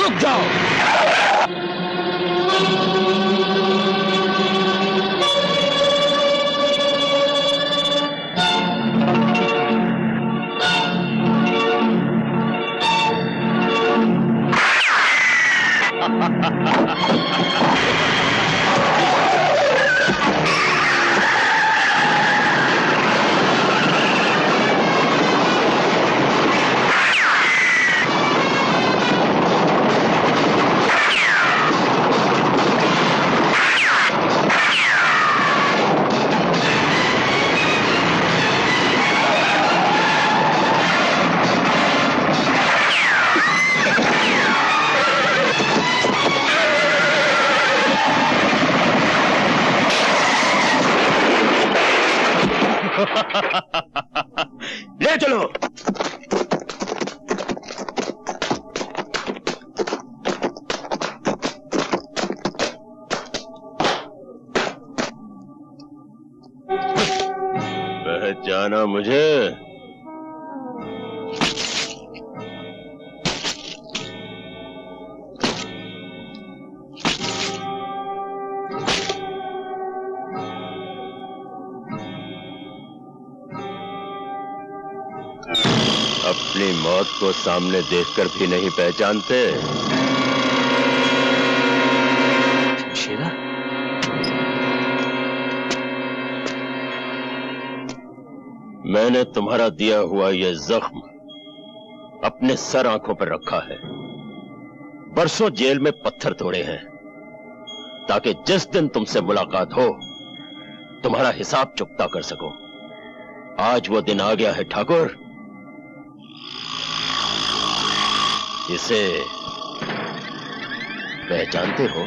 रुक जाओ। ले चलो। पहचाना मुझे? अपनी मौत को सामने देखकर भी नहीं पहचानते? शेरा? मैंने तुम्हारा दिया हुआ यह जख्म अपने सर आंखों पर रखा है। बरसों जेल में पत्थर तोड़े हैं ताकि जिस दिन तुमसे मुलाकात हो तुम्हारा हिसाब चुकता कर सको। आज वो दिन आ गया है ठाकुर। इसे पहचानते हो?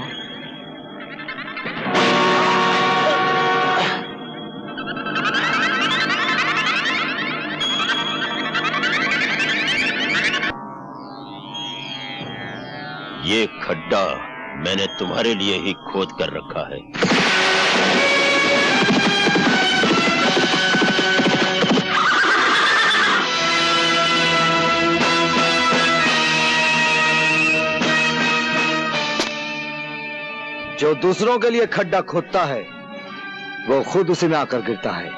ये खड्डा मैंने तुम्हारे लिए ही खोद कर रखा है। जो दूसरों के लिए खड्डा खोदता है वो खुद उसी में आकर गिरता है।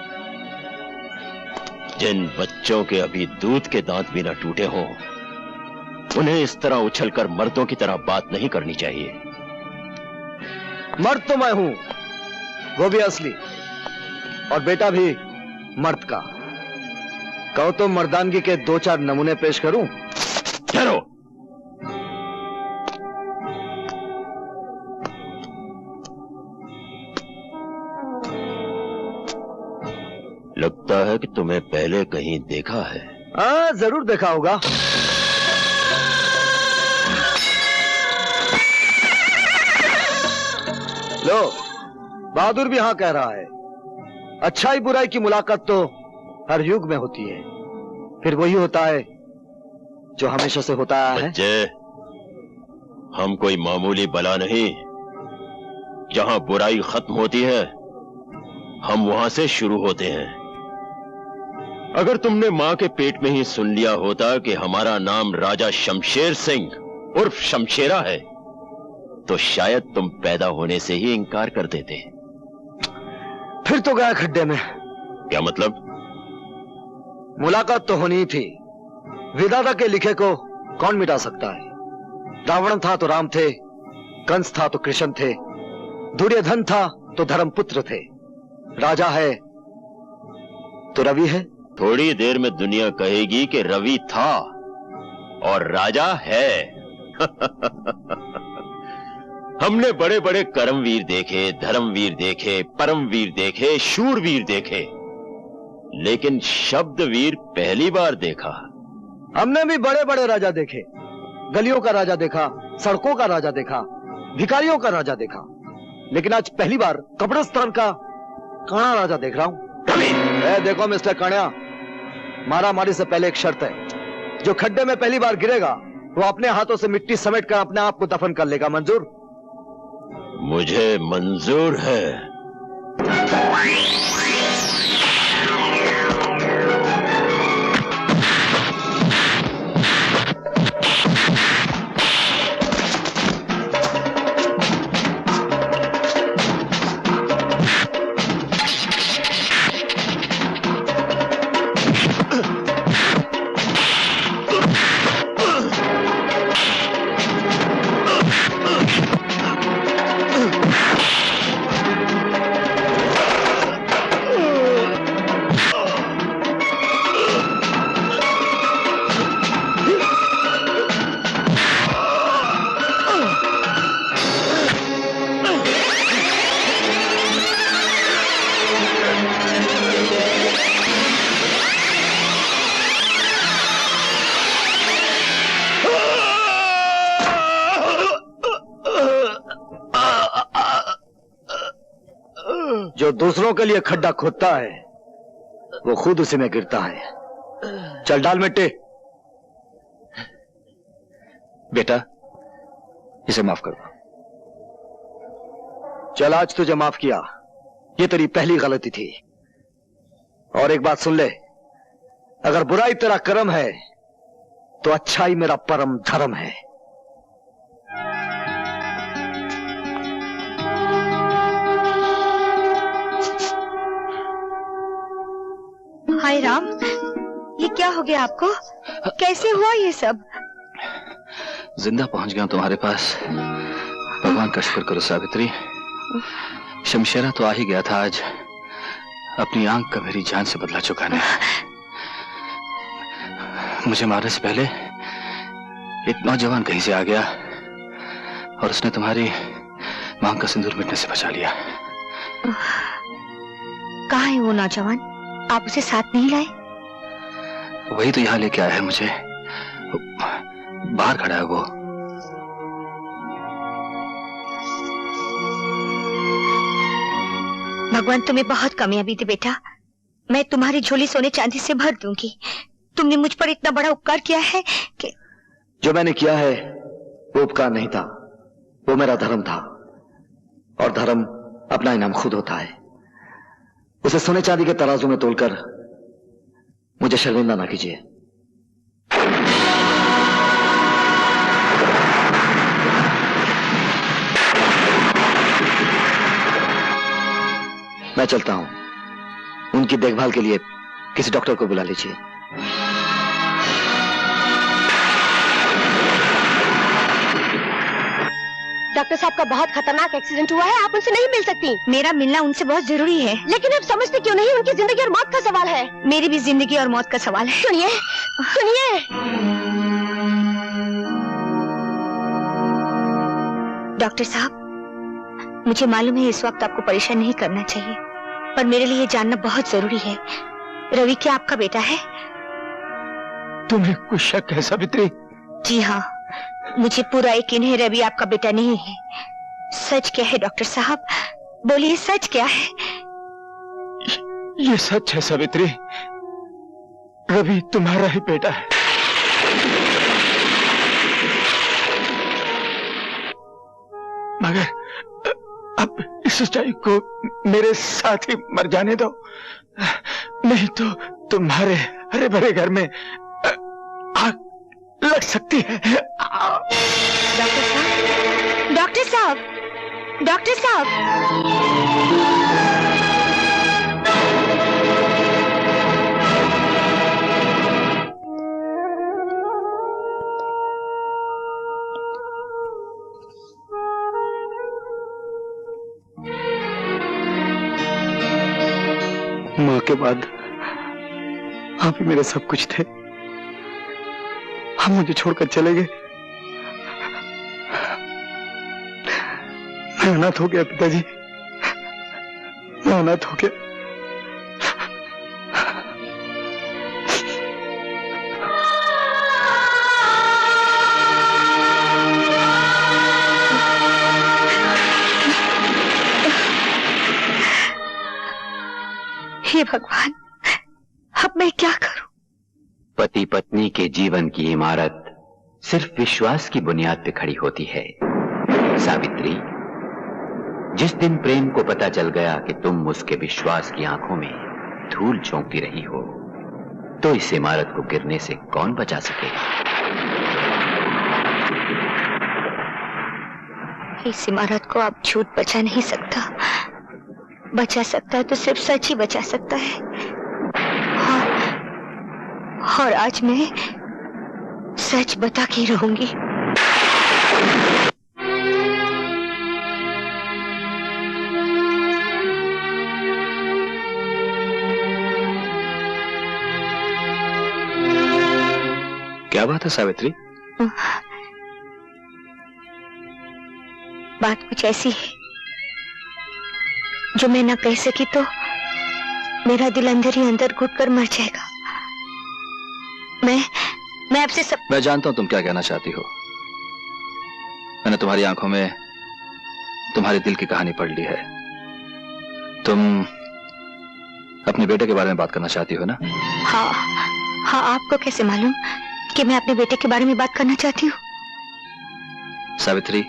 जिन बच्चों के अभी दूध के दांत भी न टूटे हों उन्हें इस तरह उछलकर मर्दों की तरह बात नहीं करनी चाहिए। मर्द तो मैं हूं, वो भी असली, और बेटा भी मर्द का। कहो तो मर्दानगी के 2-4 नमूने पेश करूं? ठहरो। लगता है कि तुम्हें पहले कहीं देखा है। हाँ, जरूर देखा होगा। लो, बहादुर भी हाँ कह रहा है। अच्छाई बुराई की मुलाकात तो हर युग में होती है, फिर वही होता है जो हमेशा से होता आया है। बच्चे, हम कोई मामूली बला नहीं। जहां बुराई खत्म होती है हम वहां से शुरू होते हैं। अगर तुमने मां के पेट में ही सुन लिया होता कि हमारा नाम राजा शमशेर सिंह उर्फ शमशेरा है तो शायद तुम पैदा होने से ही इनकार कर देते। फिर तो गया खड्डे में। क्या मतलब? मुलाकात तो होनी ही थी। विधाता के लिखे को कौन मिटा सकता है? रावण था तो राम थे, कंस था तो कृष्ण थे, दुर्योधन था तो धर्मपुत्र थे, राजा है तो रवि है। थोड़ी देर में दुनिया कहेगी कि रवि था और राजा है। हमने बड़े बड़े कर्मवीर देखे, धर्मवीर देखे, परमवीर देखे, शूरवीर देखे, लेकिन शब्दवीर पहली बार देखा। हमने भी बड़े बड़े राजा देखे। गलियों का राजा देखा, सड़कों का राजा देखा, भिखारियों का राजा देखा, लेकिन आज पहली बार कब्रिस्तान का काना राजा देख रहा हूं। देखो मिस्टर कान्या, मारा मारी से पहले एक शर्त है। जो खड्डे में पहली बार गिरेगा वो अपने हाथों से मिट्टी समेट कर अपने आप को दफन कर लेगा। मंजूर? मुझे मंजूर है। जो दूसरों के लिए खड्डा खोदता है वो खुद उसी में गिरता है। चल डाल मिट्टी। बेटा, इसे माफ कर दो। चल, आज तुझे माफ किया, ये तेरी पहली गलती थी। और एक बात सुन ले, अगर बुराई तेरा कर्म है तो अच्छाई मेरा परम धर्म है। हाय राम, ये क्या हो गया आपको? कैसे हुआ ये सब? जिंदा पहुंच गया तुम्हारे पास। भगवान का शुक्र करो सावित्री। शमशेरा तो आ ही गया था आज, अपनी आंख का मेरी जान से बदला चुकाने। मुझे मारने से पहले एक नौजवान कहीं से आ गया और उसने तुम्हारी मांग का सिंदूर मिटने से बचा लिया। कहाँ है वो नौजवान? आप उसे साथ नहीं लाए? वही तो यहाँ लेके आया है मुझे। बाहर खड़ा है वो। भगवान तुम्हें बहुत कामयाबी दे बेटा। मैं तुम्हारी झोली सोने चांदी से भर दूंगी। तुमने मुझ पर इतना बड़ा उपकार किया है कि... जो मैंने किया है वो उपकार नहीं था, वो मेरा धर्म था। और धर्म अपना इनाम खुद होता है। उसे सोने चांदी के तराजू में तोलकर मुझे शर्मिंदा ना कीजिए। मैं चलता हूं। उनकी देखभाल के लिए किसी डॉक्टर को बुला लीजिए। डॉक्टर साहब का बहुत खतरनाक एक्सीडेंट हुआ है, आप उनसे नहीं मिल सकती। मेरा मिलना उनसे बहुत जरूरी है। लेकिन आप समझते क्यों नहीं? उनकी जिंदगी और मौत का सवाल है। मेरी भी जिंदगी और मौत का सवाल है। सुनिए सुनिए। डॉक्टर साहब, मुझे मालूम है इस वक्त आपको परेशान नहीं करना चाहिए, पर मेरे लिए जानना बहुत जरूरी है। रवि क्या आपका बेटा है? तुम्हें कुछ शक है सावित्री? जी हाँ, मुझे पूरा यकीन है रवि आपका बेटा नहीं है। सच क्या है डॉक्टर साहब? बोलिए, सच क्या है? ये सच है सावित्री। रवि तुम्हारा ही बेटा है। मगर अब इस सच्चाई को मेरे साथ ही मर जाने दो, नहीं तो तुम्हारे हरे भरे घर में आग लग सकती है। डॉक्टर साहब, डॉक्टर साहब, डॉक्टर साहब। मां के बाद आप ही मेरे सब कुछ थे। हम मुझे छोड़कर चले गए। मैं अनाथ हो गया पिताजी, मैं अनाथ हो गया। हे भगवान, अब मैं क्या करूं? पति पत्नी के जीवन की इमारत सिर्फ विश्वास की बुनियाद पे खड़ी होती है। सावित्री, जिस दिन प्रेम को पता चल गया कि तुम उसके विश्वास की आंखों में धूल झोंकती रही हो, तो इस इमारत को गिरने से कौन बचा सकेगा? इस इमारत को अब झूठ बचा नहीं सकता। बचा सकता है तो सिर्फ सच ही बचा सकता है। और आज मैं सच बता के रहूंगी। क्या बात है सावित्री? बात कुछ ऐसी है जो मैं ना कह सकी तो मेरा दिल अंदर ही अंदर घुटकर मर जाएगा। मैं आपसे सब... मैं जानता हूं तुम क्या कहना चाहती हो। मैंने तुम्हारी आंखों में तुम्हारे दिल की कहानी पढ़ ली है। तुम अपने बेटे के बारे में बात करना चाहती हो ना? हाँ हाँ, आपको कैसे मालूम कि मैं अपने बेटे के बारे में बात करना चाहती हूँ? सावित्री,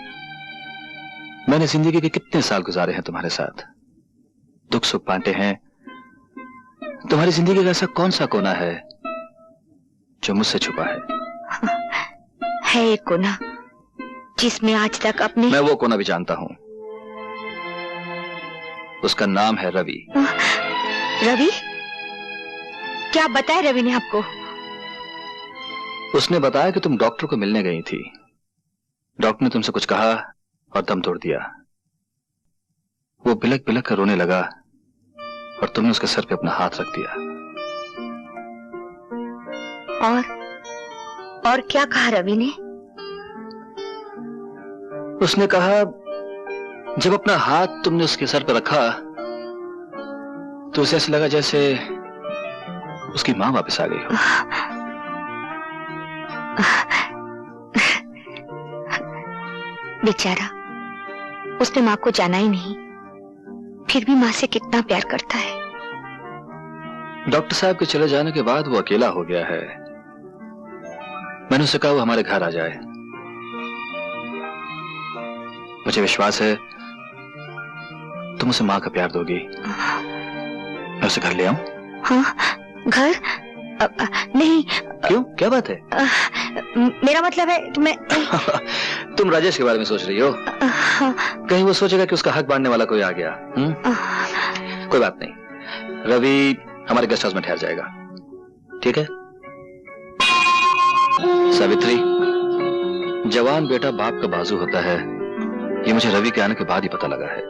मैंने जिंदगी के कितने साल गुजारे हैं तुम्हारे साथ, दुख सुख बांटे हैं। तुम्हारी जिंदगी का ऐसा कौन सा कोना है जो मुझसे छुपा है एक कोना जिसमें आज तक अपने... मैं वो कोना भी जानता हूं। उसका नाम है रवि। रवि? क्या बताया रवि ने आपको? उसने बताया कि तुम डॉक्टर को मिलने गई थी। डॉक्टर ने तुमसे कुछ कहा और दम तोड़ दिया। वो बिलक बिलक कर रोने लगा और तुमने उसके सर पे अपना हाथ रख दिया। और क्या कहा रवि ने? उसने कहा जब अपना हाथ तुमने उसके सर पर रखा तो उसे ऐसा लगा जैसे उसकी मां वापस आ गई हो। बेचारा, उसने मां को जाना ही नहीं, फिर भी मां से कितना प्यार करता है। डॉक्टर साहब के चले जाने के बाद वो अकेला हो गया है। मैंने उससे कहा वो हमारे घर आ जाए। मुझे विश्वास है तुम उसे मां का प्यार दोगी। मैं उसे घर ले आऊं? हाँ, घर? नहीं। क्यों, क्या बात है? मेरा मतलब है कि मैं... तुम राजेश के बारे में सोच रही हो? कहीं वो सोचेगा कि उसका हक बांटने वाला कोई आ गया। कोई बात नहीं, रवि हमारे गेस्ट हाउस में ठहर जाएगा, ठीक है? सावित्री, जवान बेटा बाप का बाजू होता है, ये मुझे रवि के आने के बाद ही पता लगा है।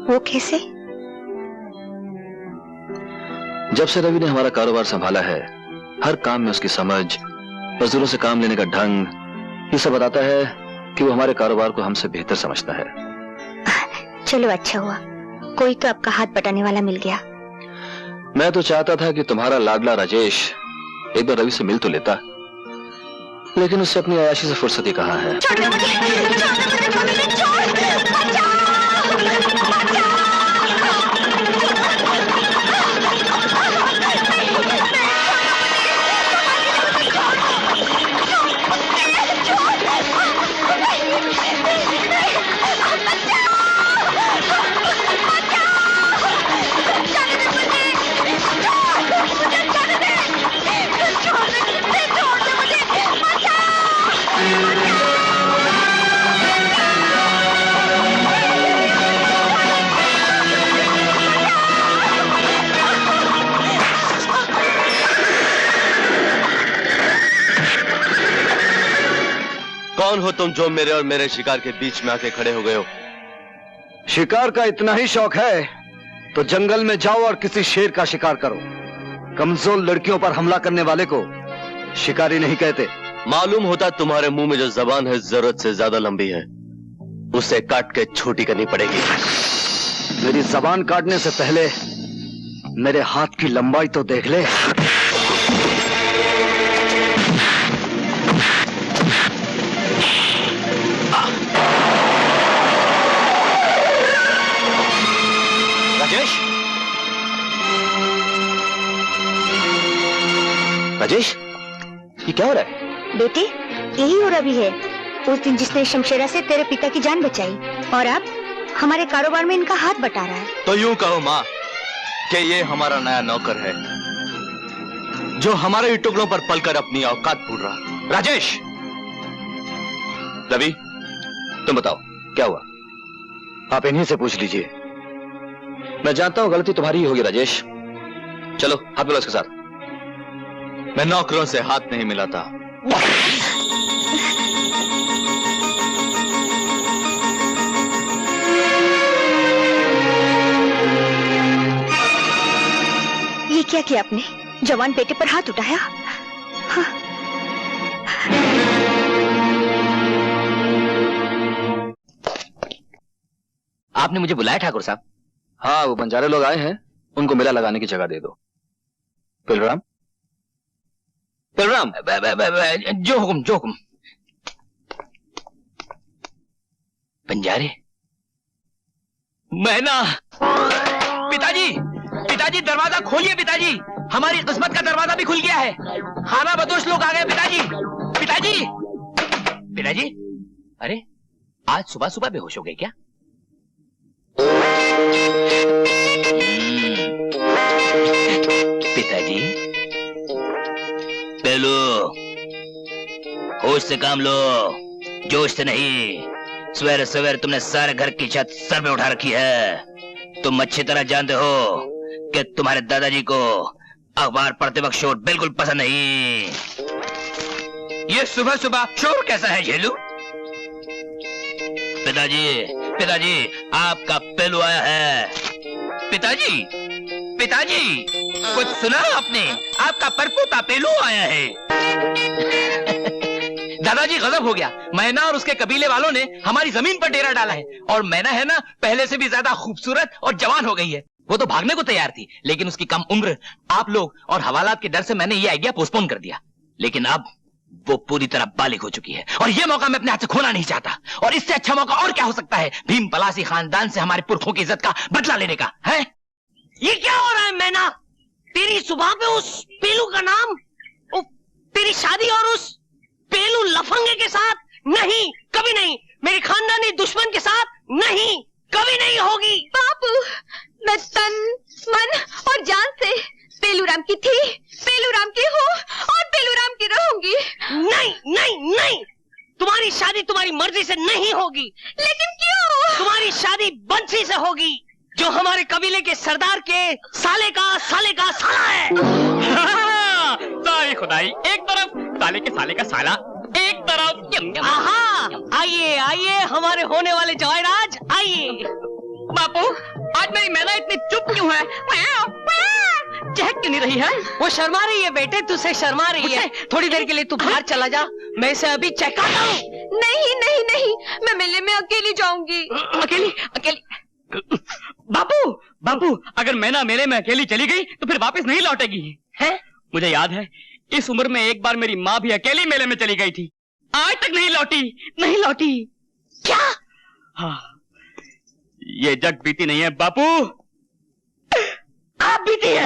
वो कैसे? जब से रवि ने हमारा कारोबार संभाला है, हर काम में उसकी समझ, मजदूरों से काम लेने का ढंग, ये सब बताता है कि वो हमारे कारोबार को हमसे बेहतर समझता है। चलो अच्छा हुआ, कोई तो आपका हाथ बटाने वाला मिल गया। मैं तो चाहता था कि तुम्हारा लाडला राजेश एक बार रवि से मिल तो लेता, लेकिन उससे अपनी अयाशी से फुर्सत ही कहाँ है। कौन हो तुम जो मेरे और मेरे शिकार के बीच में आके खड़े हो गए हो? शिकार का इतना ही शौक है तो जंगल में जाओ और किसी शेर का शिकार करो। कमजोर लड़कियों पर हमला करने वाले को शिकारी नहीं कहते। मालूम होता तुम्हारे मुंह में जो जबान है जरूरत से ज्यादा लंबी है, उसे काट के छोटी करनी पड़ेगी। मेरी जबान काटने से पहले मेरे हाथ की लंबाई तो देख ले। राजेश, राजेश, ये क्या हो रहा है? बेटी, यही हो रवि है, उस दिन जिसने शमशेरा से तेरे पिता की जान बचाई, और अब हमारे कारोबार में इनका हाथ बटा रहा है। तो यूं कहो माँ कि ये हमारा नया नौकर है जो हमारे टुकड़ों पर पलकर अपनी औकात भूल रहा। राजेश, रवि, तुम बताओ क्या हुआ? आप इन्हीं से पूछ लीजिए। मैं जानता हूं गलती तुम्हारी ही होगी राजेश। चलो हाथ मिलाओ इसके साथ। मैं नौकरों से हाथ नहीं मिलाता। ये क्या किया आपने? जवान बेटे पर हाथ उठाया? हाँ। आपने मुझे बुलाया ठाकुर साहब? हाँ, वो बंजारे लोग आए हैं, उनको मेला लगाने की जगह दे दो। पिलराम, पिलराम, जो हुक्म, जो हुक्म। बंजारे, मैं ना पिताजी, पिताजी दरवाजा खोलिए पिताजी, हमारी किस्मत का दरवाजा भी खुल गया है। खाना बदोश लोग आ गए पिताजी। पिताजी, पिताजी, अरे आज सुबह सुबह बेहोश हो गए क्या? पिताजी, पेलू, होश से काम लो, जोश से नहीं। सवेरे सवेरे तुमने सारे घर की छत सर पे उठा रखी है। तुम अच्छी तरह जानते हो कि तुम्हारे दादाजी को अखबार पढ़ते वक्त शोर बिल्कुल पसंद नहीं। ये सुबह सुबह शोर कैसा है झेलू? पिताजी, पिताजी, आपका पेलू आया है। पिताजी, पिताजी, कुछ सुना आपने? आपका परपोता पेलू आया है। दादाजी गजब हो गया, मैना और उसके कबीले वालों ने हमारी जमीन पर डेरा डाला है। और मैना है ना, पहले से भी ज्यादा खूबसूरत और जवान हो गई है। वो तो भागने को तैयार थी, लेकिन उसकी कम उम्र, आप लोग और हवालात के डर से मैंने ये आइडिया पोस्टपोन कर दिया। लेकिन अब वो पूरी तरह बालिग हो चुकी है और ये मौका मैं अपने हाथ से खोना नहीं चाहता। और इससे अच्छा मौका और क्या हो सकता है भीम पलासी खानदान से हमारे पुरखों की इज्जत का बदला लेने का है? ये क्या हो रहा है मैना? तेरी सुबह पे उस पेलू का नाम, तेरी शादी और उस पेलू लफंगे के साथ नहीं, कभी नहीं। मेरे खानदानी दुश्मन के साथ नहीं, कभी नहीं होगी। बापू, मैं तन मन और जान से पेलूराम की थी, पेलूराम की हूँ और पेलूराम की रहूंगी। नहीं नहीं नहीं, तुम्हारी शादी तुम्हारी मर्जी से नहीं होगी। लेकिन क्यों? तुम्हारी शादी बंसी से होगी, जो हमारे कबीले के सरदार के साले का साला है। सारी खुदाई एक तरफ, साले के साले का साला एक तरफ। आहा, आइए आइए हमारे होने वाले जवाहराज, आइए। बापू, आज मेरी मैना इतनी चुप क्यों है? चहक क्यों नहीं रही है? वो शर्मा रही है बेटे, तुझसे शर्मा रही है। थोड़ी देर के लिए तू बाहर चला जा, मैं इसे अभी चहकाता हूँ। नहीं नहीं नहीं, मैं मेले में अकेली जाऊंगी। अकेली अकेली? बापू, बापू, अगर मैना मेले में अकेली चली गई तो फिर वापस नहीं लौटेगी। है? मुझे याद है, इस उम्र में एक बार मेरी माँ भी अकेली मेले में चली गई थी, आज तक नहीं लौटी, नहीं लौटी। क्या? हाँ, ये जग बीती नहीं है बापू, आप बीती है।